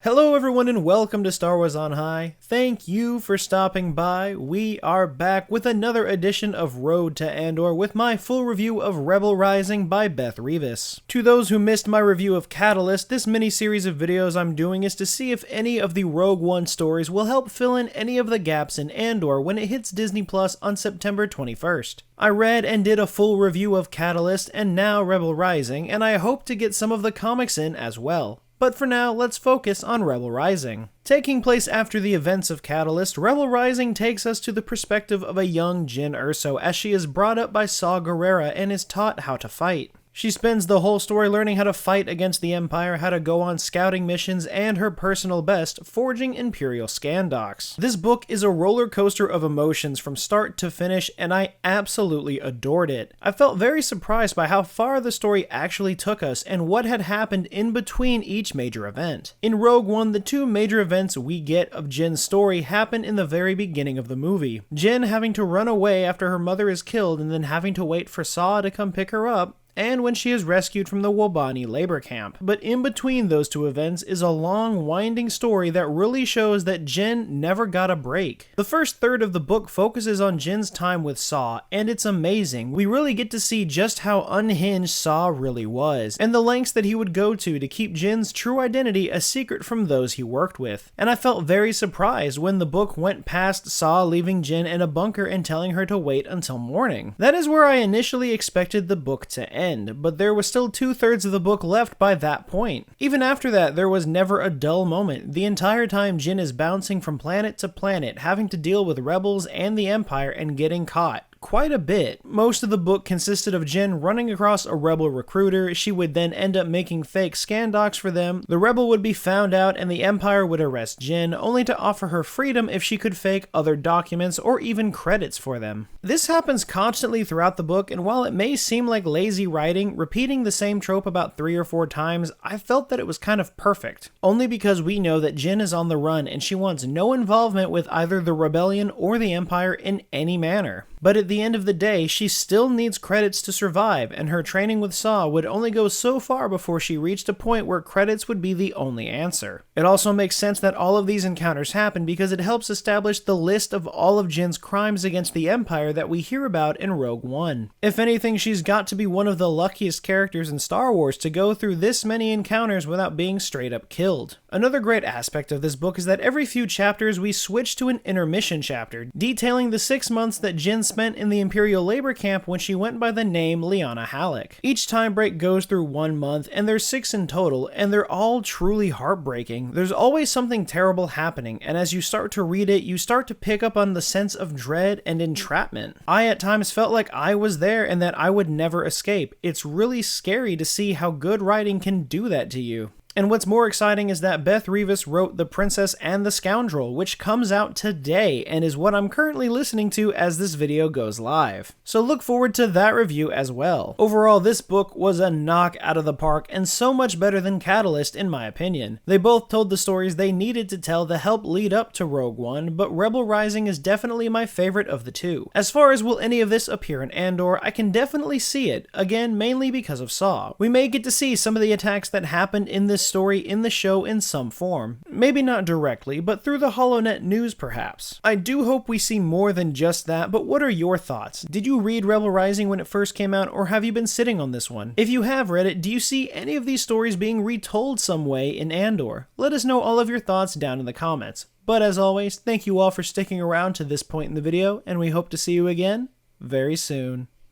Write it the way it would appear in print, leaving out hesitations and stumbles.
Hello everyone and welcome to Star Wars on High. Thank you for stopping by. We are back with another edition of Road to Andor with my full review of Rebel Rising by Beth Revis. To those who missed my review of Catalyst, this mini-series of videos I'm doing is to see if any of the Rogue One stories will help fill in any of the gaps in Andor when it hits Disney Plus on September 21st. I read and did a full review of Catalyst and now Rebel Rising, and I hope to get some of the comics in as well. But for now, let's focus on Rebel Rising. Taking place after the events of Catalyst, Rebel Rising takes us to the perspective of a young Jyn Erso as she is brought up by Saw Gerrera and is taught how to fight. She spends the whole story learning how to fight against the Empire, how to go on scouting missions, and her personal best, forging Imperial scan docs. This book is a roller coaster of emotions from start to finish, and I absolutely adored it. I felt very surprised by how far the story actually took us and what had happened in between each major event. In Rogue One, the two major events we get of Jyn's story happen in the very beginning of the movie. Jyn having to run away after her mother is killed and then having to wait for Saw to come pick her up, and when she is rescued from the Wobani labor camp. But in between those two events is a long, winding story that really shows that Jyn never got a break. The first third of the book focuses on Jyn's time with Saw, and it's amazing. We really get to see just how unhinged Saw really was, and the lengths that he would go to keep Jyn's true identity a secret from those he worked with. And I felt very surprised when the book went past Saw leaving Jyn in a bunker and telling her to wait until morning. That is where I initially expected the book to end, but there was still 2/3 of the book left by that point. Even after that, there was never a dull moment. The entire time Jyn is bouncing from planet to planet, having to deal with rebels and the Empire and getting caught. Quite a bit. Most of the book consisted of Jyn running across a rebel recruiter. She would then end up making fake scan docs for them. The rebel would be found out and the Empire would arrest Jyn, only to offer her freedom if she could fake other documents or even credits for them. This happens constantly throughout the book, and while it may seem like lazy writing, repeating the same trope about 3 or 4 times, I felt that it was kind of perfect. Only because we know that Jyn is on the run and she wants no involvement with either the rebellion or the Empire in any manner. But at the end of the day, she still needs credits to survive, and her training with Saw would only go so far before she reached a point where credits would be the only answer. It also makes sense that all of these encounters happen because it helps establish the list of all of Jyn's crimes against the Empire that we hear about in Rogue One. If anything, she's got to be one of the luckiest characters in Star Wars to go through this many encounters without being straight up killed. Another great aspect of this book is that every few chapters we switch to an intermission chapter, detailing the 6 months that Jyn spent in the Imperial labor camp when she went by the name Lyanna Halleck. Each time break goes through 1 month, and there's 6 in total, and they're all truly heartbreaking. There's always something terrible happening, and as you start to read it, you start to pick up on the sense of dread and entrapment. I at times felt like I was there and that I would never escape. It's really scary to see how good writing can do that to you. And what's more exciting is that Beth Revis wrote The Princess and the Scoundrel, which comes out today and is what I'm currently listening to as this video goes live. So look forward to that review as well. Overall, this book was a knock out of the park and so much better than Catalyst in my opinion. They both told the stories they needed to tell to help lead up to Rogue One, but Rebel Rising is definitely my favorite of the two. As far as will any of this appear in Andor, I can definitely see it, again mainly because of Saw. We may get to see some of the attacks that happened in this story in the show in some form. Maybe not directly, but through the HoloNet news perhaps. I do hope we see more than just that, but what are your thoughts? Did you read Rebel Rising when it first came out, or have you been sitting on this one? If you have read it, do you see any of these stories being retold some way in Andor? Let us know all of your thoughts down in the comments. But as always, thank you all for sticking around to this point in the video, and we hope to see you again very soon.